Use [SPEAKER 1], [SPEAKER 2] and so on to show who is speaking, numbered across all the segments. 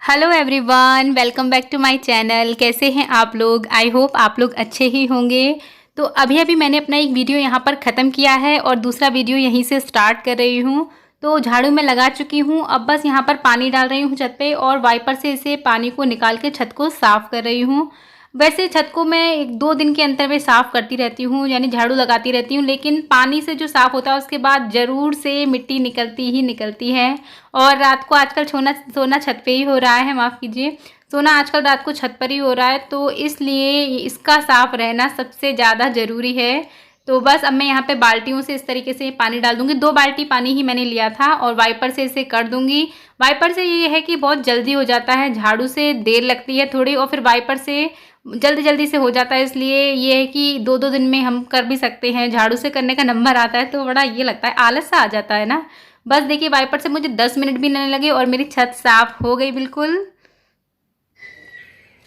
[SPEAKER 1] Hello everyone, welcome back to my channel. कैसे हैं आप लोग? आई होप आप लोग अच्छे ही होंगे। तो अभी अभी मैंने अपना एक वीडियो यहाँ पर ख़त्म किया है और दूसरा वीडियो यहीं से स्टार्ट कर रही हूँ। तो झाड़ू मैं लगा चुकी हूँ, अब बस यहाँ पर पानी डाल रही हूँ छत पे और वाइपर से इसे पानी को निकाल के छत को साफ़ कर रही हूँ। वैसे छत को मैं 1-2 दिन के अंतर में साफ़ करती रहती हूँ, यानी झाड़ू लगाती रहती हूँ, लेकिन पानी से जो साफ़ होता है उसके बाद ज़रूर से मिट्टी निकलती ही निकलती है। और रात को आजकल सोना छत पे ही हो रहा है, माफ़ कीजिए, सोना आजकल रात को छत पर ही हो रहा है, तो इसलिए इसका साफ़ रहना सबसे ज़्यादा ज़रूरी है। तो बस अब मैं यहाँ पे बाल्टियों से इस तरीके से पानी डाल दूँगी। 2 बाल्टी पानी ही मैंने लिया था और वाइपर से इसे कर दूँगी। वाइपर से ये है कि बहुत जल्दी हो जाता है, झाड़ू से देर लगती है थोड़ी और फिर वाइपर से जल्दी-जल्दी से हो जाता है, इसलिए ये है कि 2-2 दिन में हम कर भी सकते हैं। झाड़ू से करने का नंबर आता है तो बड़ा ये लगता है, आलस सा आ जाता है ना। बस देखिए वाइपर से मुझे 10 मिनट भी नहीं लगे और मेरी छत साफ़ हो गई बिल्कुल।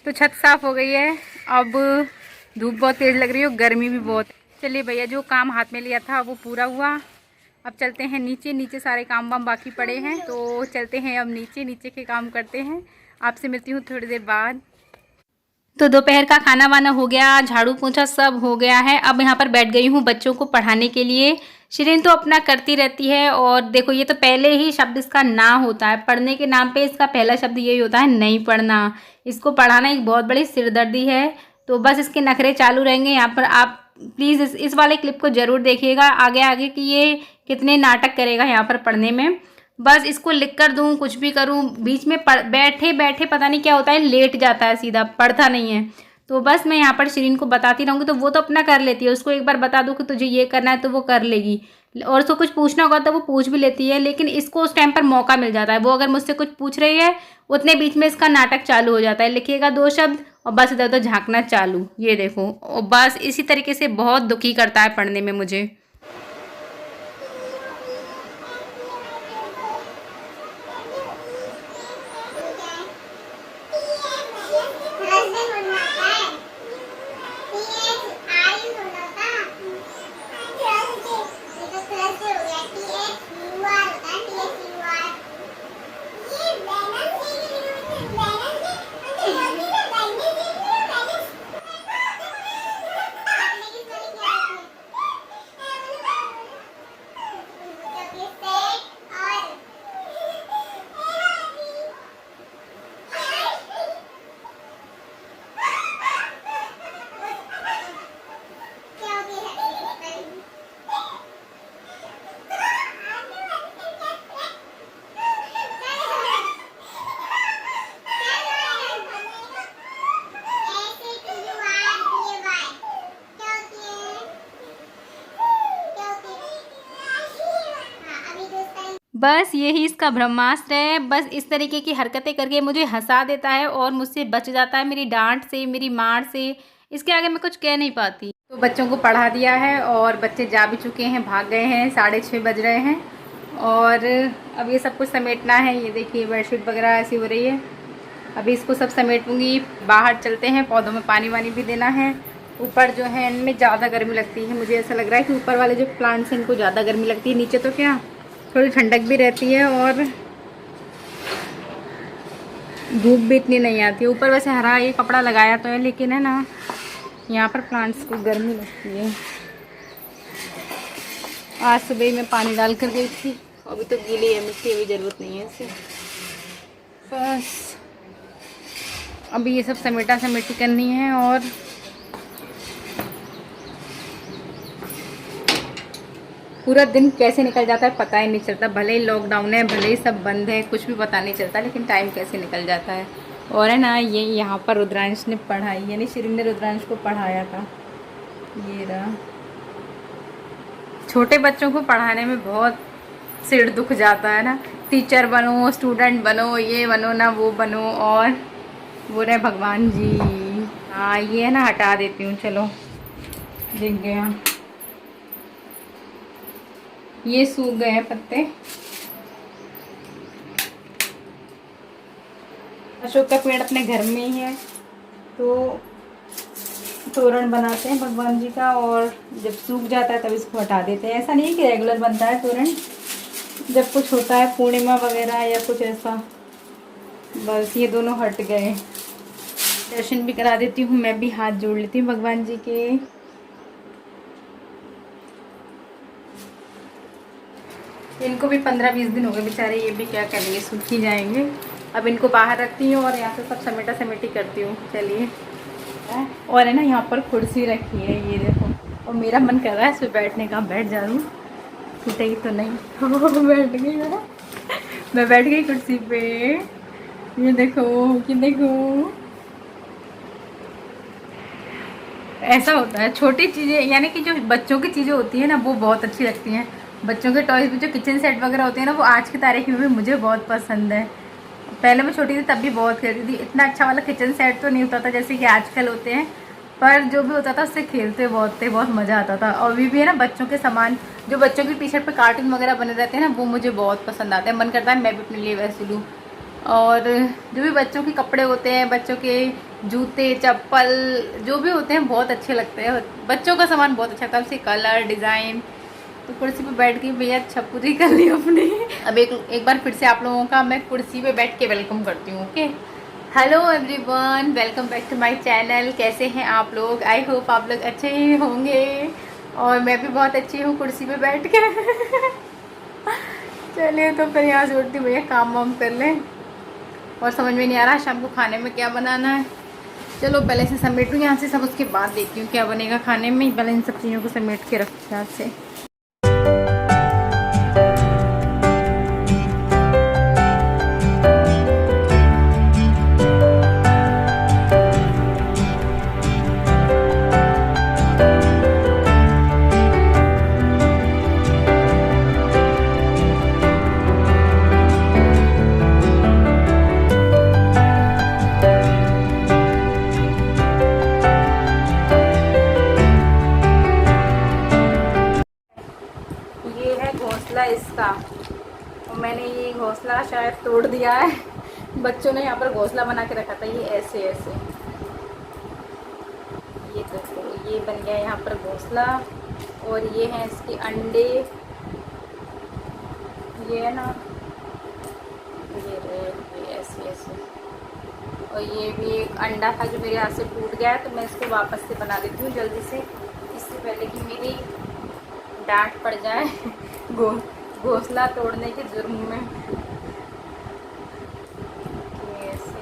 [SPEAKER 1] तो छत साफ़ हो गई है। अब धूप बहुत तेज़ लग रही है और गर्मी भी बहुत। चलिए भैया, जो काम हाथ में लिया था वो पूरा हुआ। अब चलते हैं नीचे। नीचे सारे काम वाम बाकी पड़े हैं, तो चलते हैं अब नीचे। नीचे के काम करते हैं। आपसे मिलती हूँ थोड़ी देर बाद। तो दोपहर का खाना वाना हो गया, झाड़ू पोंछा सब हो गया है। अब यहाँ पर बैठ गई हूँ बच्चों को पढ़ाने के लिए। शिरीन तो अपना करती रहती है और देखो ये तो पहले ही शब्द इसका ना होता है, पढ़ने के नाम पे इसका पहला शब्द यही होता है, नहीं पढ़ना। इसको पढ़ाना एक बहुत बड़ी सिरदर्दी है। तो बस इसके नखरे चालू रहेंगे यहाँ पर। आप प्लीज़ इस वाले क्लिप को ज़रूर देखिएगा आगे आगे कि ये कितने नाटक करेगा यहाँ पर पढ़ने में। बस इसको लिख कर दूँ, कुछ भी करूँ, बीच में बैठे बैठे पता नहीं क्या होता है, लेट जाता है सीधा, पढ़ता नहीं है। तो बस मैं यहाँ पर शिरीन को बताती रहूँगी तो वो तो अपना कर लेती है। उसको एक बार बता दूँ कि तुझे ये करना है तो वो कर लेगी, और उसको कुछ पूछना होगा तो वो पूछ भी लेती है। लेकिन इसको उस टाइम पर मौका मिल जाता है, वो अगर मुझसे कुछ पूछ रही है उतने बीच में इसका नाटक चालू हो जाता है। लिखिएगा 2 शब्द और बस इधर उधर झाँकना चालू, ये देखो। और बस इसी तरीके से बहुत दुखी करता है पढ़ने में मुझे। बस यही इसका ब्रह्मास्त्र है। बस इस तरीके की हरकतें करके मुझे हंसा देता है और मुझसे बच जाता है मेरी डांट से, मेरी मार से। इसके आगे मैं कुछ कह नहीं पाती। तो बच्चों को पढ़ा दिया है और बच्चे जा भी चुके हैं, भाग गए हैं, 6:30 बज रहे हैं। और अब ये सब कुछ समेटना है। ये देखिए बेडशीट वगैरह ऐसी हो रही है, अभी इसको सब समेटूँगी। बाहर चलते हैं, पौधों में पानी वानी भी देना है। ऊपर जो है इनमें ज़्यादा गर्मी लगती है, मुझे ऐसा लग रहा है कि ऊपर वाले जो प्लांट्स हैं इनको ज़्यादा गर्मी लगती है। नीचे तो क्या थोड़ी ठंडक भी रहती है और धूप भी इतनी नहीं आती है। ऊपर वैसे हरा ये कपड़ा लगाया तो है, लेकिन है ना यहाँ पर प्लांट्स को गर्मी लगती है। आज सुबह ही मैं पानी डाल कर गई थी, अभी तो गीली है मिट्टी, अभी ज़रूरत नहीं है इसे। बस अभी ये सब समेटा समेटी करनी है। और पूरा दिन कैसे निकल जाता है पता ही नहीं चलता। भले ही लॉकडाउन है, भले ही सब बंद है, कुछ भी पता नहीं चलता, लेकिन टाइम कैसे निकल जाता है। और है ना, ये यहाँ पर रुद्रांश ने पढ़ाई, यानी शिरीन ने रुद्रांश को पढ़ाया था। ये रहा। छोटे बच्चों को पढ़ाने में बहुत सिर दुख जाता है ना। टीचर बनो, स्टूडेंट बनो, ये बनो ना वो बनो, और वो रहे भगवान जी। हाँ ये है ना, हटा देती हूँ, चलो दिख गया। ये सूख गए हैं पत्ते। अशोक का पेड़ अपने घर में ही है, तो तोरण बनाते हैं भगवान जी का, और जब सूख जाता है तब इसको हटा देते हैं। ऐसा नहीं है कि रेगुलर बनता है तोरण, जब कुछ होता है पूर्णिमा वगैरह या कुछ ऐसा बस ये दोनों हट गए। दर्शन भी करा देती हूँ, मैं भी हाथ जोड़ लेती हूँ भगवान जी के। इनको भी 15-20 दिन हो गए बेचारे, ये भी क्या करेंगे, सूख ही जाएंगे। अब इनको बाहर रखती हूँ और यहाँ से सब समेटा समेटी करती हूँ। चलिए। और है ना, यहाँ पर कुर्सी रखी है, ये देखो, और मेरा मन कर रहा है इस पर बैठने का। बैठ जा रहा हूँ, टूटेगी तो नहीं। बैठ गई मैं बैठ गई कुर्सी पे। ये देखो, कि देखो, ऐसा होता है। छोटी चीज़ें यानी कि जो बच्चों की चीज़ें होती है ना, वो बहुत अच्छी लगती हैं। बच्चों के टॉयज में जो किचन सेट वगैरह होते हैं ना, वो आज की तारीख में भी मुझे बहुत पसंद है। पहले मैं छोटी थी तब भी बहुत खेलती थी। इतना अच्छा वाला किचन सेट तो नहीं होता था जैसे कि आजकल होते हैं, पर जो भी होता था उससे खेलते बहुत थे, बहुत मज़ा आता था। और भी है ना, बच्चों के सामान, जो बच्चों की टी शर्ट पर कार्टून वगैरह बने रहते हैं ना, वो मुझे बहुत पसंद आते हैं। मन करता है मैं भी अपने लिए वैसे लूँ। और जो भी बच्चों के कपड़े होते हैं, बच्चों के जूते चप्पल जो भी होते हैं, बहुत अच्छे लगते हैं। बच्चों का सामान बहुत अच्छा था, उसके कलर डिज़ाइन। तो कुर्सी पे बैठ के भैया छपुरी कर ली अपनी। अब एक बार फिर से आप लोगों का मैं कुर्सी पे बैठ के वेलकम करती हूँ। Okay, hello everyone, welcome back to my channel. कैसे हैं आप लोग? आई होप आप लोग अच्छे ही होंगे, और मैं भी बहुत अच्छी हूँ कुर्सी पे बैठ के। चलिए, तो फिर यहाँ से उठती हूँ भैया, काम वाम कर लें। और समझ में नहीं आ रहा शाम को खाने में क्या बनाना है। चलो पहले से समेटूँ यहाँ से सब, उसके बाद देखती हूँ क्या बनेगा खाने में। पहले इन सब चीज़ों को समेट के रखती हूँ यहाँ से। ये है घोंसला इसका, और मैंने ये घोंसला शायद तोड़ दिया है। बच्चों ने यहाँ पर घोंसला बना के रखा था, ये ऐसे ऐसे। ये देखो, ये बन गया यहाँ पर घोंसला। और ये हैं इसके अंडे, ये है ना, ये ऐसे ऐसे। और ये भी एक अंडा था जो मेरे हाथ से टूट गया है, तो मैं इसको वापस से बना देती हूँ जल्दी से, इससे पहले कि मेरी डांट पड़ जाए घोंसला तोड़ने के जुर्म में। ऐसे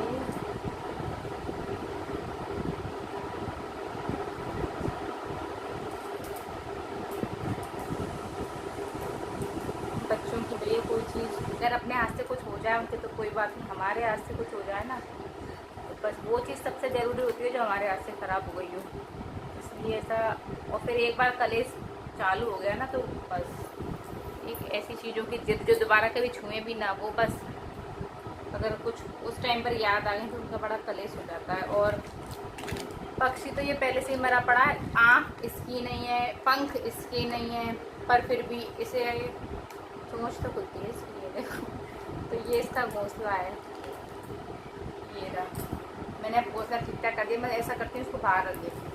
[SPEAKER 1] बच्चों की भैया कोई चीज़ अगर अपने हाथ से कुछ हो जाए उनके तो कोई बात नहीं, हमारे हाथ से कुछ हो जाए ना, तो बस वो चीज़ सबसे ज़रूरी होती है जो हमारे हाथ से ख़राब हो गई हो। इसलिए ऐसा, और फिर एक बार कलेश चालू हो गया ना, तो बस एक ऐसी चीज़ों की जिद जो दोबारा कभी छुए भी ना, वो बस अगर कुछ उस टाइम पर याद आ गई तो उनका बड़ा कलेश हो जाता है। और पक्षी तो ये पहले से ही मरा पड़ा है, आँख इसकी नहीं है, पंख इसके नहीं है, पर फिर भी इसे चोंच तो खुलती है इसकी, ये देखो। तो ये इसका घोंसला है, ये रहा। मैंने अब घोंसला ठीक ठाक कर दिया, मैं ऐसा करती हूँ उसको बाहर रख देती हूँ।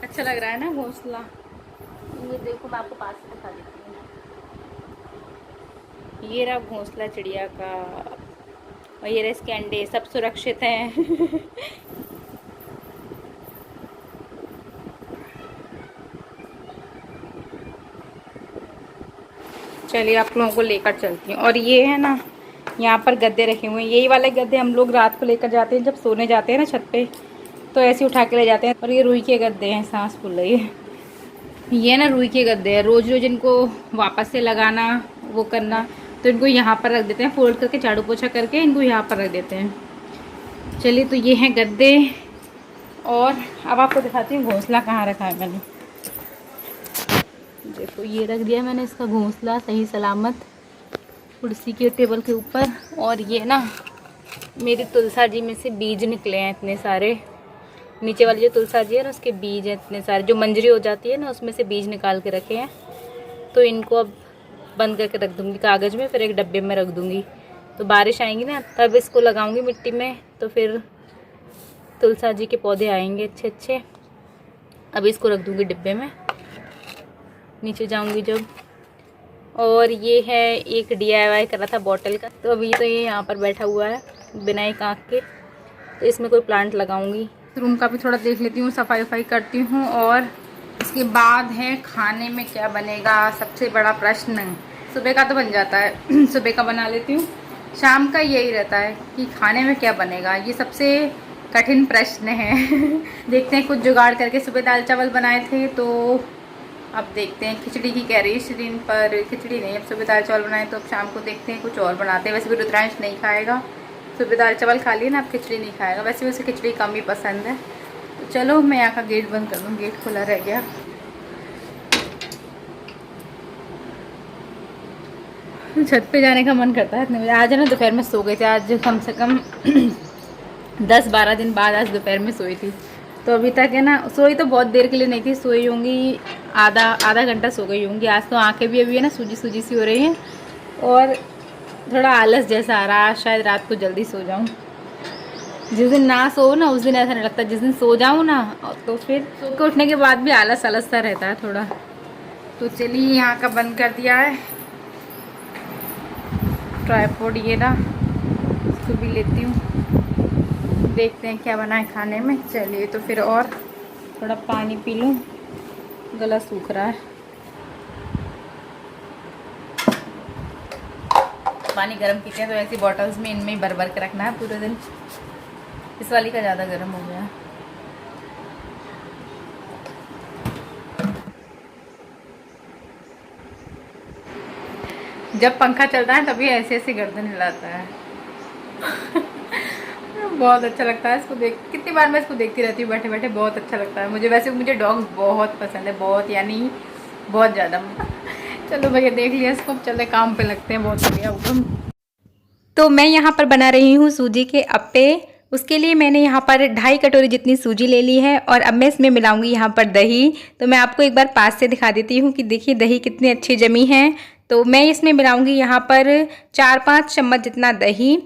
[SPEAKER 1] अच्छा लग रहा है ना घोंसला, ये देखो मैं आपको पास से दिखा देती हूँ। ये रहा घोंसला चिड़िया का, और ये रहे इसके अंडे, सब सुरक्षित हैं। चलिए आप लोगों को लेकर चलती हूँ। और ये है ना, यहाँ पर गद्दे रखे हुए हैं, यही वाले गद्दे हम लोग रात को लेकर जाते हैं जब सोने जाते हैं ना छत पे, तो ऐसे उठा के ले जाते हैं। और ये रुई के गद्दे हैं, सांस फूल रही है। ये ना रुई के गद्दे हैं, रोज रोज इनको वापस से लगाना, वो करना, तो इनको यहाँ पर रख देते हैं, फोल्ड करके झाड़ू पोछा करके इनको यहाँ पर रख देते हैं। चलिए, तो ये हैं गद्दे। और अब आपको दिखाती हूँ घोंसला कहाँ रखा है मैंने। देखो, ये रख दिया मैंने इसका घोंसला सही सलामत कुर्सी के टेबल के ऊपर। और ये ना मेरी तुलसा जी में से बीज निकले हैं इतने सारे, नीचे वाली जो तुलसा जी है ना उसके बीज हैं इतने सारे, जो मंजरी हो जाती है ना उसमें से बीज निकाल के रखे हैं। तो इनको अब बंद करके रख दूँगी कागज़ में, फिर एक डब्बे में रख दूँगी। तो बारिश आएंगी ना तब इसको लगाऊँगी मिट्टी में, तो फिर तुलसा जी के पौधे आएंगे अच्छे अच्छे। अभी इसको रख दूँगी डिब्बे में, नीचे जाऊँगी जब और ये है एक DIY कर रहा था बॉटल का। तो अभी तो ये यहाँ पर बैठा हुआ है बिना एक आँख के। तो इसमें कोई प्लांट लगाऊंगी। रूम का भी थोड़ा देख लेती हूँ, सफाई वफाई करती हूँ। और इसके बाद है खाने में क्या बनेगा, सबसे बड़ा प्रश्न। सुबह का तो बन जाता है सुबह का बना लेती हूँ। शाम का यही रहता है कि खाने में क्या बनेगा, ये सबसे कठिन प्रश्न है देखते हैं, कुछ जुगाड़ करके सुबह दाल चावल बनाए थे तो अब देखते हैं। खिचड़ी की कह रही है शरीन, पर खिचड़ी नहीं, अब सुबह दाल चावल बनाए तो अब शाम को देखते हैं कुछ और बनाते हैं। वैसे भी रुद्रांश नहीं खाएगा, सुबह दाल चावल खा लिए ना, अब खिचड़ी नहीं खाएगा। वैसे भी उसे खिचड़ी कम ही पसंद है। तो चलो मैं यहाँ का गेट बंद कर दूँ, गेट खुला रह गया। छत पे जाने का मन करता है इतने बजे। आज ना दोपहर में सो गए थे, आज कम से कम 10-12 दिन बाद आज दोपहर में सोई थी। तो अभी तक है ना, सोई तो बहुत देर के लिए नहीं थी, सोई होंगी आधा घंटा सो गई होंगी। आज तो आंखें भी अभी है ना सूजी सूजी सी हो रही हैं और थोड़ा आलस जैसा आ रहा है। शायद रात को जल्दी सो जाऊं। जिस दिन ना सो ना उस दिन ऐसा नहीं लगता, जिस दिन सो जाऊं ना तो फिर सो के उठने के बाद भी आलस आलस सा रहता है थोड़ा। तो चलिए यहाँ का बंद कर दिया है ट्राइपॉड, ये ना इसको भी लेती हूँ। देखते हैं क्या बनाए खाने में। चलिए तो फिर और थोड़ा पानी पी लूँ, गला सूख रहा है। पानी गर्म पीते हैं तो ऐसी बॉटल्स में इनमें ही भर भर के रखना है पूरे दिन। इस वाली का ज़्यादा गर्म हो गया है। जब पंखा चलता है तभी ऐसे ऐसे गर्दन हिलाता है बहुत अच्छा लगता है इसको देख। कितनी बार मैं इसको देखती रहती हूँ बैठे बैठे, बहुत अच्छा लगता है मुझे। वैसे मुझे डॉग्स बहुत पसंद है, बहुत यानी बहुत ज़्यादा। चलो भैया देख लिया इसको, चलते काम पे लगते हैं। बहुत बढ़िया हुआ। तो मैं यहाँ पर बना रही हूँ सूजी के अप्पे। उसके लिए मैंने यहाँ पर 2.5 कटोरी जितनी सूजी ले ली है और अब मैं इसमें मिलाऊंगी यहाँ पर दही। तो मैं आपको एक बार पास से दिखा देती हूँ कि देखिए दही कितनी अच्छी जमी है। तो मैं इसमें मिलाऊंगी यहाँ पर 4-5 चम्मच जितना दही।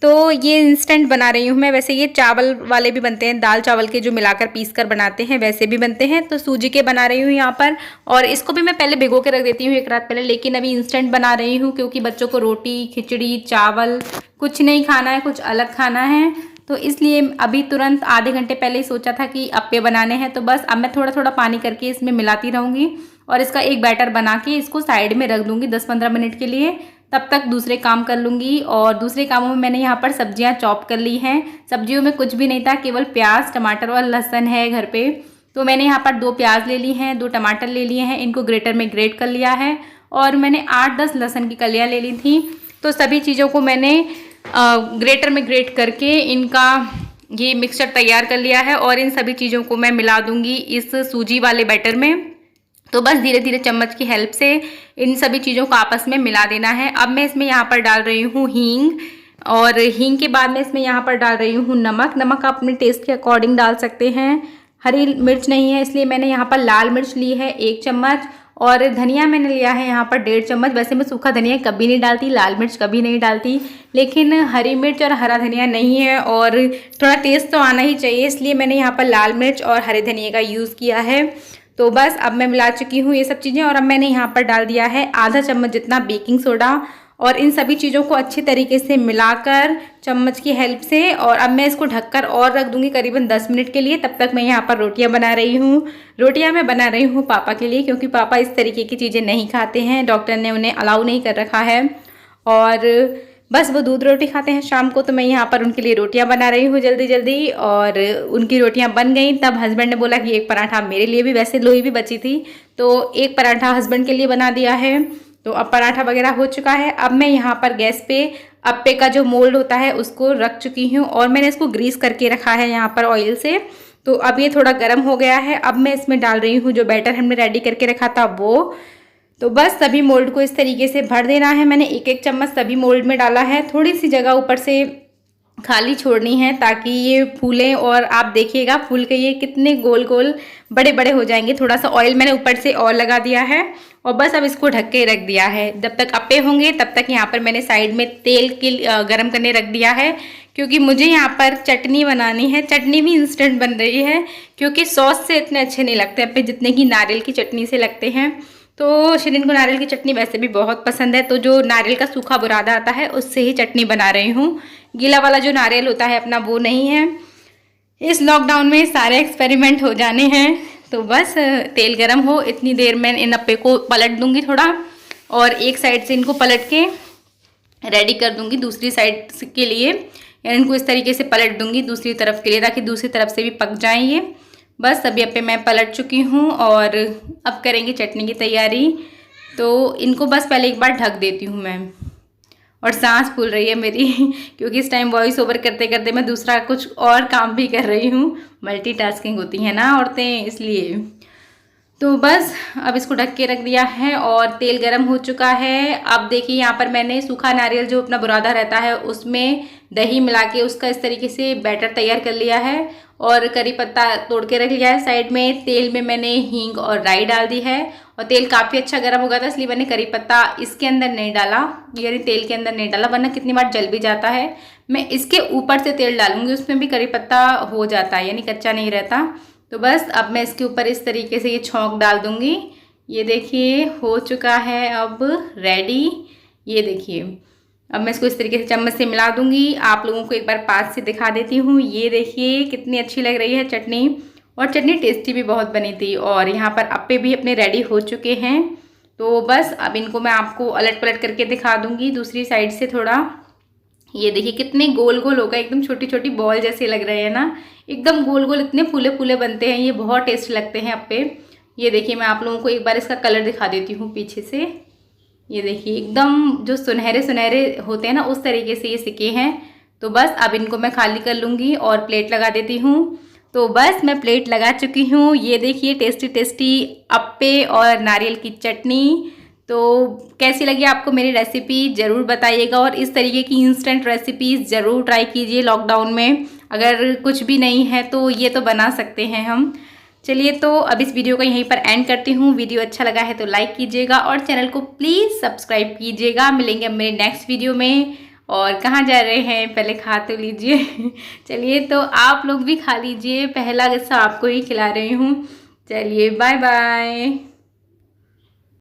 [SPEAKER 1] तो ये इंस्टेंट बना रही हूँ मैं। वैसे ये चावल वाले भी बनते हैं, दाल चावल के जो मिलाकर पीस कर बनाते हैं वैसे भी बनते हैं। तो सूजी के बना रही हूँ यहाँ पर। और इसको भी मैं पहले भिगो के रख देती हूँ 1 रात पहले, लेकिन अभी इंस्टेंट बना रही हूँ क्योंकि बच्चों को रोटी खिचड़ी चावल कुछ नहीं खाना है, कुछ अलग खाना है। तो इसलिए अभी तुरंत आधे घंटे पहले ही सोचा था कि अप्पे बनाने हैं। तो बस अब मैं थोड़ा थोड़ा पानी करके इसमें मिलाती रहूँगी और इसका एक बैटर बना के इसको साइड में रख दूँगी 10-15 मिनट के लिए। तब तक दूसरे काम कर लूँगी। और दूसरे कामों में मैंने यहाँ पर सब्जियाँ चॉप कर ली हैं। सब्जियों में कुछ भी नहीं था, केवल प्याज टमाटर और लहसुन है घर पे। तो मैंने यहाँ पर 2 प्याज ले ली हैं, 2 टमाटर ले लिए हैं, इनको ग्रेटर में ग्रेट कर लिया है। और मैंने 8-10 लहसुन की कलियाँ ले ली थी। तो सभी चीज़ों को मैंने ग्रेटर में ग्रेट करके इनका ये मिक्सचर तैयार कर लिया है। और इन सभी चीज़ों को मैं मिला दूँगी इस सूजी वाले बैटर में। तो बस धीरे धीरे चम्मच की हेल्प से इन सभी चीज़ों को आपस में मिला देना है। अब मैं इसमें यहाँ पर डाल रही हूँ हींग। और हींग के बाद मैं इसमें यहाँ पर डाल रही हूँ नमक। नमक आप अपने टेस्ट के अकॉर्डिंग डाल सकते हैं। हरी मिर्च नहीं है इसलिए मैंने यहाँ पर लाल मिर्च ली है 1 चम्मच। और धनिया मैंने लिया है यहाँ पर 1.5 चम्मच। वैसे मैं सूखा धनिया कभी नहीं डालती, लाल मिर्च कभी नहीं डालती, लेकिन हरी मिर्च और हरा धनिया नहीं है और थोड़ा टेस्ट तो आना ही चाहिए, इसलिए मैंने यहाँ पर लाल मिर्च और हरे धनिया का यूज़ किया है। तो बस अब मैं मिला चुकी हूँ ये सब चीज़ें। और अब मैंने यहाँ पर डाल दिया है आधा चम्मच जितना बेकिंग सोडा। और इन सभी चीज़ों को अच्छे तरीके से मिलाकर चम्मच की हेल्प से, और अब मैं इसको ढककर और रख दूंगी करीबन 10 मिनट के लिए। तब तक मैं यहाँ पर रोटियाँ बना रही हूँ। रोटियाँ मैं बना रही हूँ पापा के लिए, क्योंकि पापा इस तरीके की चीज़ें नहीं खाते हैं, डॉक्टर ने उन्हें अलाउ नहीं कर रखा है। और बस वो दूध रोटी खाते हैं शाम को। तो मैं यहाँ पर उनके लिए रोटियां बना रही हूँ जल्दी जल्दी। और उनकी रोटियां बन गई, तब हस्बैंड ने बोला कि एक पराठा मेरे लिए भी, वैसे लोई भी बची थी तो एक पराठा हस्बैंड के लिए बना दिया है। तो अब पराठा वगैरह हो चुका है। अब मैं यहाँ पर गैस पे अप्पे का जो मोल्ड होता है उसको रख चुकी हूँ और मैंने इसको ग्रीस करके रखा है यहाँ पर ऑयल से। तो अब ये थोड़ा गर्म हो गया है। अब मैं इसमें डाल रही हूँ जो बैटर हमने रेडी करके रखा था वो। तो बस सभी मोल्ड को इस तरीके से भर देना है। मैंने 1-1 चम्मच सभी मोल्ड में डाला है। थोड़ी सी जगह ऊपर से खाली छोड़नी है ताकि ये फूलें, और आप देखिएगा फूल के ये कितने गोल गोल बड़े बड़े हो जाएंगे। थोड़ा सा ऑयल मैंने ऊपर से और लगा दिया है और बस अब इसको ढक के रख दिया है। जब तक अप्पे होंगे तब तक यहाँ पर मैंने साइड में तेल गरम करने रख दिया है, क्योंकि मुझे यहाँ पर चटनी बनानी है। चटनी भी इंस्टेंट बन रही है क्योंकि सॉस से इतने अच्छे नहीं लगते अप्पे जितने कि नारियल की चटनी से लगते हैं। तो शिरीन को नारियल की चटनी वैसे भी बहुत पसंद है, तो जो नारियल का सूखा बुरादा आता है उससे ही चटनी बना रही हूँ। गीला वाला जो नारियल होता है अपना वो नहीं है। इस लॉकडाउन में सारे एक्सपेरिमेंट हो जाने हैं, तो बस तेल गरम हो इतनी देर में इन अप्पे को पलट दूंगी थोड़ा, और एक साइड से इनको पलट के रेडी कर दूंगी दूसरी साइड के लिए। यानी इनको इस तरीके से पलट दूंगी दूसरी तरफ के लिए, ताकि दूसरी तरफ से भी पक जाएं ये। बस अभी अप्पे मैं पलट चुकी हूँ और अब करेंगे चटनी की तैयारी। तो इनको बस पहले एक बार ढक देती हूँ मैं। और सांस फूल रही है मेरी क्योंकि इस टाइम वॉइस ओवर करते करते मैं दूसरा कुछ और काम भी कर रही हूँ। मल्टीटास्किंग होती है ना औरतें, इसलिए। तो बस अब इसको ढक के रख दिया है और तेल गरम हो चुका है। अब देखिए यहाँ पर मैंने सूखा नारियल जो अपना बुरादा रहता है उसमें दही मिला के उसका इस तरीके से बैटर तैयार कर लिया है, और करी पत्ता तोड़ के रख लिया है साइड में। तेल में मैंने हींग और राई डाल दी है, और तेल काफ़ी अच्छा गर्म हो गया था इसलिए मैंने करी पत्ता इसके अंदर नहीं डाला, यानी तेल के अंदर नहीं डाला, वरना कितनी बार जल भी जाता है। मैं इसके ऊपर से तेल डालूंगी, उसमें भी करी पत्ता हो जाता है, यानी कच्चा नहीं रहता। तो बस अब मैं इसके ऊपर इस तरीके से ये छौंक डाल दूंगी। ये देखिए हो चुका है अब रेडी। ये देखिए अब मैं इसको इस तरीके से चम्मच से मिला दूंगी। आप लोगों को एक बार पास से दिखा देती हूँ। ये देखिए कितनी अच्छी लग रही है चटनी, और चटनी टेस्टी भी बहुत बनी थी। और यहाँ पर अप्पे भी अपने रेडी हो चुके हैं। तो बस अब इनको मैं आपको अलट पलट करके दिखा दूंगी दूसरी साइड से थोड़ा। ये देखिए कितने गोल गोल हो गए, एकदम छोटी छोटी बॉल जैसे लग रहे हैं ना, एकदम गोल गोल, इतने फूले फूले बनते हैं ये, बहुत टेस्ट लगते हैं अप्पे। ये देखिए मैं आप लोगों को एक बार इसका कलर दिखा देती हूँ पीछे से। ये देखिए एकदम जो सुनहरे सुनहरे होते हैं ना उस तरीके से ये सिके हैं। तो बस अब इनको मैं खाली कर लूँगी और प्लेट लगा देती हूँ। तो बस मैं प्लेट लगा चुकी हूँ। ये देखिए टेस्टी टेस्टी अप्पे और नारियल की चटनी। तो कैसी लगी आपको मेरी रेसिपी ज़रूर बताइएगा, और इस तरीके की इंस्टेंट रेसिपीज़ ज़रूर ट्राई कीजिए लॉकडाउन में। अगर कुछ भी नहीं है तो ये तो बना सकते हैं हम। चलिए तो अब इस वीडियो को यहीं पर एंड करती हूँ। वीडियो अच्छा लगा है तो लाइक कीजिएगा और चैनल को प्लीज़ सब्सक्राइब कीजिएगा। मिलेंगे अब मेरे नेक्स्ट वीडियो में। और कहाँ जा रहे हैं, पहले खा तो लीजिए चलिए तो आप लोग भी खा लीजिए, पहला हिस्सा आपको ही खिला रही हूँ। चलिए बाय बाय।